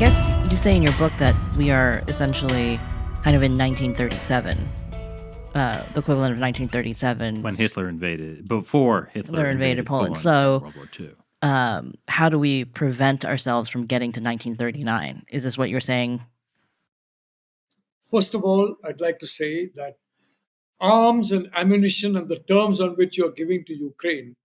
guess you say in your book that we are essentially kind of in 1937, the equivalent of 1937. When Hitler invaded, before Hitler invaded Poland So, in World War II. How do we prevent ourselves from getting to 1939? Is this what you're saying? First of all, I'd like to say that arms and ammunition and the terms on which you're giving to Ukraine,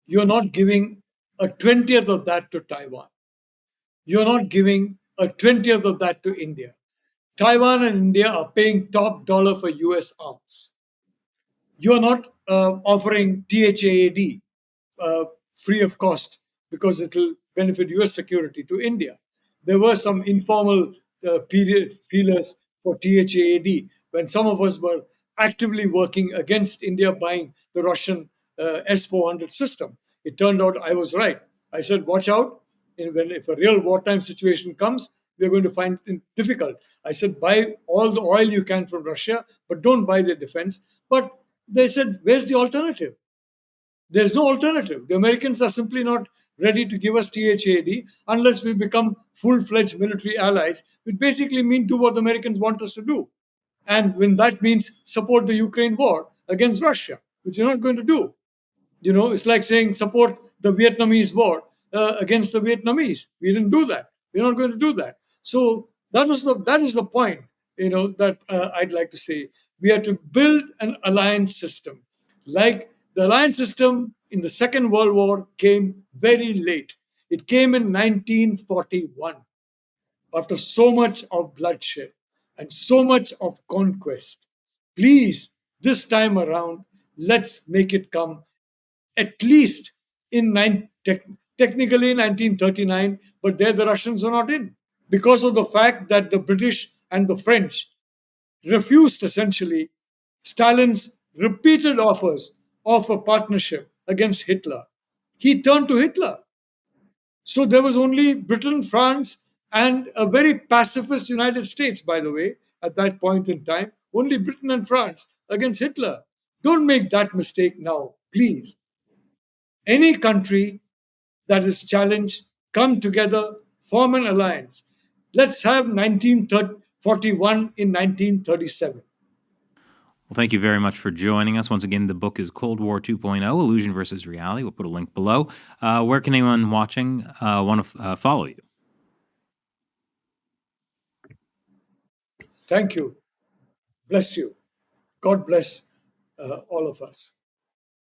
you're not giving a 20th of that to Taiwan. You're not giving a 20th of that to India. Taiwan and India are paying top dollar for US arms. You're not offering THAAD free of cost because it will benefit US security to India. There were some informal feelers for THAAD when some of us were actively working against India buying the Russian S-400 system. It turned out I was right. I said, watch out. If a real wartime situation comes, we're going to find it difficult. I said, buy all the oil you can from Russia, but don't buy their defense. But they said, where's the alternative? There's no alternative. The Americans are simply not ready to give us THAAD unless we become full-fledged military allies, which basically mean do what the Americans want us to do. And when that means support the Ukraine war against Russia, which you're not going to do. It's like saying support the Vietnamese war against the Vietnamese. We didn't do that. We're not going to do that. So that is the point, that I'd like to say. We have to build an alliance system. Like the alliance system in the Second World War came very late. It came in 1941 after so much of bloodshed and so much of conquest. Please, this time around, let's make it come at least technically 1939, but there the Russians were not in because of the fact that the British and the French refused essentially Stalin's repeated offers of a partnership against Hitler. He turned to Hitler. So there was only Britain, France, and a very pacifist United States, by the way, at that point in time. Only Britain and France against Hitler. Don't make that mistake now, please. Any country that is challenged, come together, form an alliance. Let's have 1941 in 1937. Well, thank you very much for joining us. Once again, the book is Cold War 2.0, Illusion versus Reality. We'll put a link below. Where can anyone watching want to follow you? Thank you. Bless you. God bless all of us.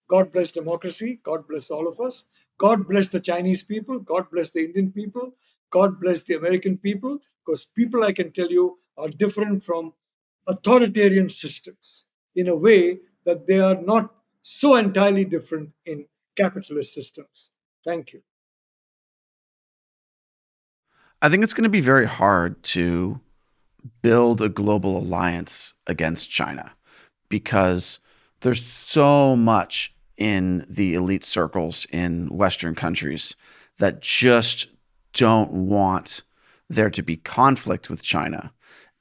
God bless democracy. God bless all of us. God bless the Chinese people. God bless the Indian people. God bless the American people. Because people, I can tell you, are different from authoritarian systems in a way that they are not so entirely different in capitalist systems. Thank you. I think it's going to be very hard to build a global alliance against China because there's so much in the elite circles in Western countries that just don't want there to be conflict with China.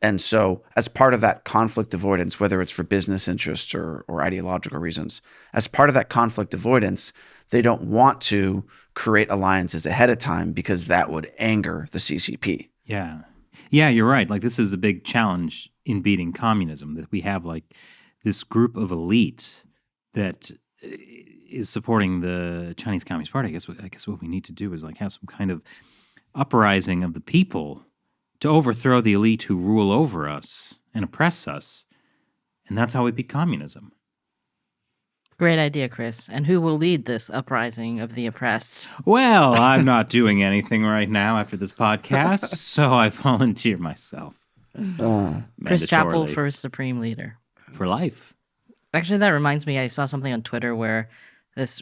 And so as part of that conflict avoidance, whether it's for business interests or ideological reasons, as part of that conflict avoidance, they don't want to create alliances ahead of time because that would anger the CCP. Yeah. Yeah, you're right. Like, this is the big challenge in beating communism, that we have like this group of elite that is supporting the Chinese Communist Party. I guess what we need to do is like have some kind of uprising of the people to overthrow the elite who rule over us and oppress us. And that's how we beat communism. Great idea, Chris. And who will lead this uprising of the oppressed? Well, I'm not doing anything right now after this podcast, so I volunteer myself. Chris Chappell for Supreme Leader. For life. Actually, that reminds me, I saw something on Twitter where this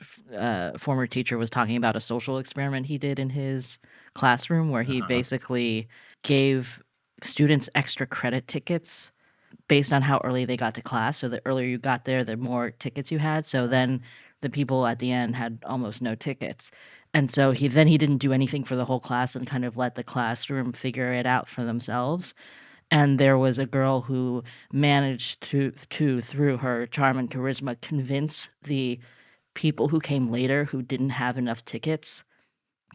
former teacher was talking about a social experiment he did in his classroom where he basically gave students extra credit tickets based on how early they got to class. So the earlier you got there, the more tickets you had. So then the people at the end had almost no tickets. And so he didn't do anything for the whole class and kind of let the classroom figure it out for themselves. And there was a girl who managed to through her charm and charisma, convince the people who came later who didn't have enough tickets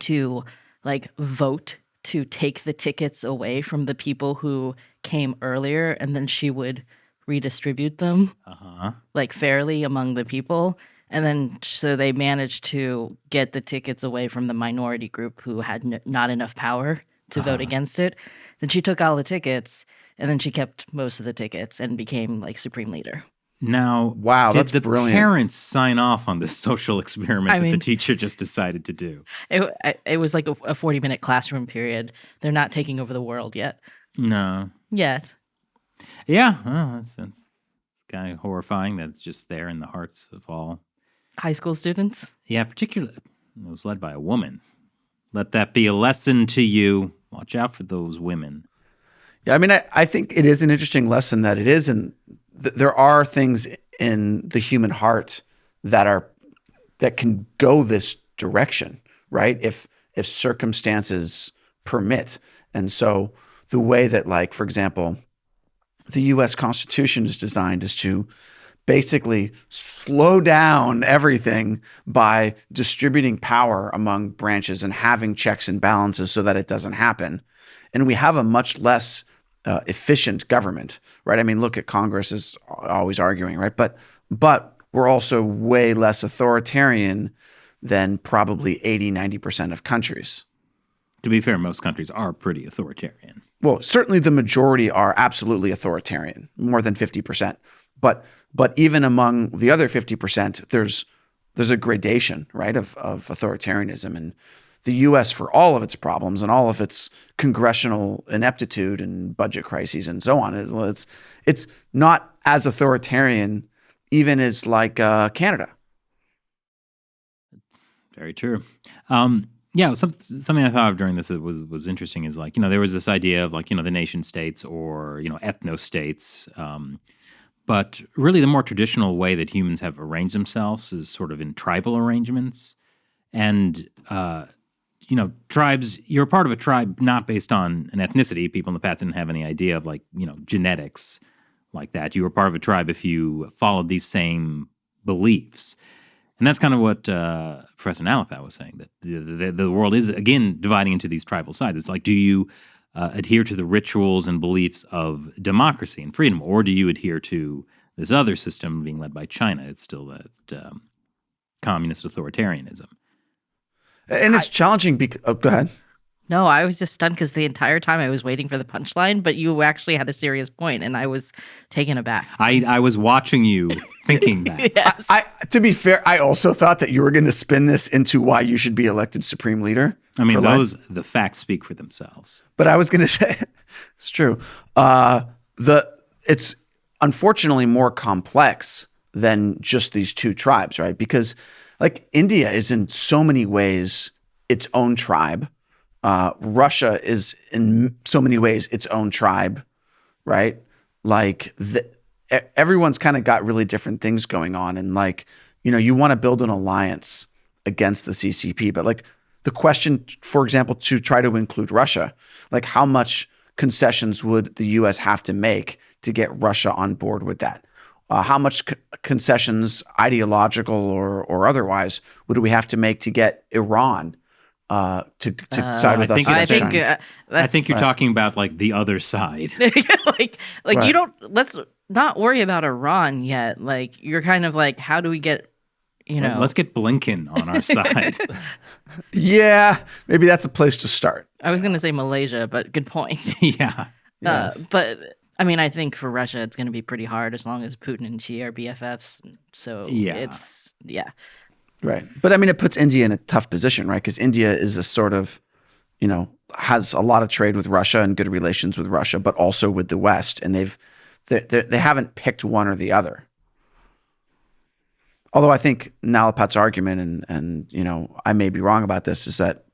to like vote to take the tickets away from the people who came earlier, and then she would redistribute them like fairly among the people. And then so they managed to get the tickets away from the minority group who had not enough power to vote against it. Then she took all the tickets, and then she kept most of the tickets and became like supreme leader. Now, Wow, did that's the brilliant. parents sign off on this social experiment that the teacher just decided to do? It was like a 40-minute classroom period. They're not taking over the world yet. No. Yet. Yeah, well, that's kind of horrifying that it's just there in the hearts of all. High school students? Yeah, particularly, it was led by a woman. Let that be a lesson to you. Watch out for those women. Yeah, I mean, I think it is an interesting lesson that it is, and there are things in the human heart that can go this direction, right? If circumstances permit. And so the way that, like, for example, the U.S. Constitution is designed is to basically slow down everything by distributing power among branches and having checks and balances so that it doesn't happen. And we have a much less efficient government, right? I mean, look at Congress is always arguing, right? But we're also way less authoritarian than probably 80-90% of countries. To be fair, most countries are pretty authoritarian. Well, certainly the majority are absolutely authoritarian, more than 50%. But even among the other 50%, there's a gradation, right, of authoritarianism. And the U.S., for all of its problems and all of its congressional ineptitude and budget crises and so on, it's not as authoritarian even as like Canada. Very true. Yeah, something I thought of during this was interesting is, like, there was this idea of, like, the nation states or, ethno-states. But really the more traditional way that humans have arranged themselves is sort of in tribal arrangements. And, tribes, you're a part of a tribe not based on an ethnicity. People in the past didn't have any idea of, like, genetics like that. You were part of a tribe if you followed these same beliefs. And that's kind of what Professor Nalapat was saying, that the world is, again, dividing into these tribal sides. It's like, do you adhere to the rituals and beliefs of democracy and freedom, or do you adhere to this other system being led by China? It's still that communist authoritarianism. And it's challenging because... Oh, go ahead. No, I was just stunned because the entire time I was waiting for the punchline, but you actually had a serious point, and I was taken aback. I was watching you thinking that. Yes. To be fair, I also thought that you were going to spin this into why you should be elected supreme leader. I mean, the facts speak for themselves. But I was going to say, it's true. It's unfortunately more complex than just these two tribes, right? Because, like, India is in so many ways its own tribe. Russia is in so many ways its own tribe, right? Like, everyone's kind of got really different things going on. And, like, you want to build an alliance against the CCP. But, like, the question, for example, to try to include Russia, like, how much concessions would the U.S. have to make to get Russia on board with that? How much concessions, ideological or otherwise, would we have to make to get Iran to side with us? I think you're talking about, like, the other side. like right. You don't. Let's not worry about Iran yet. Like, you're kind of like, how do we get? Well, let's get Blinken on our side. Yeah, maybe that's a place to start. I was going to say Malaysia, but good point. Yeah. Yes. But I mean, I think for Russia, it's going to be pretty hard as long as Putin and Xi are BFFs. So yeah. Right. But I mean, it puts India in a tough position, right? Because India is a sort of, has a lot of trade with Russia and good relations with Russia, but also with the West. And they haven't picked one or the other. Although I think Nalapat's argument, and I may be wrong about this, is that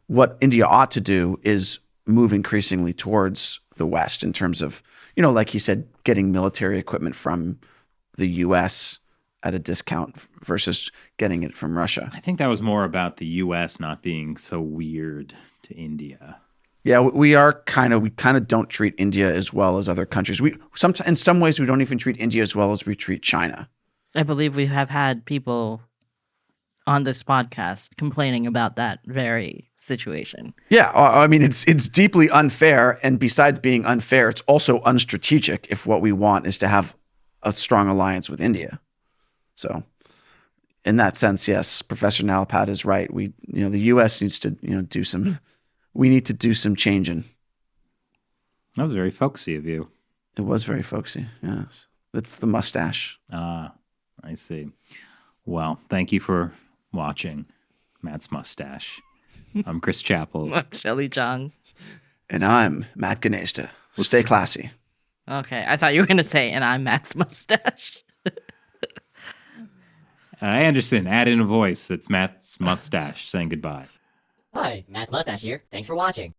what India ought to do is move increasingly towards the West in terms of, like he said, getting military equipment from the U.S. at a discount versus getting it from Russia. I think that was more about the U.S. not being so weird to India. Yeah, we kind of don't treat India as well as other countries. In some ways, we don't even treat India as well as we treat China. I believe we have had people on this podcast complaining about that very situation. Yeah, I mean, it's deeply unfair, and besides being unfair, it's also unstrategic if what we want is to have a strong alliance with India. So, in that sense, yes, Professor Nalapat is right. The U.S. needs to, we need to do some changing. That was very folksy of you. It was very folksy, yes. It's the mustache. Ah, I see. Well, thank you for watching Matt's Mustache. I'm Chris Chappell. I'm Shelley Chong. And I'm Matt Ganesta. Stay classy. Okay, I thought you were going to say, and I'm Matt's mustache. Anderson, add in a voice that's Matt's mustache saying goodbye. Hi, Matt's Mustache here. Thanks for watching.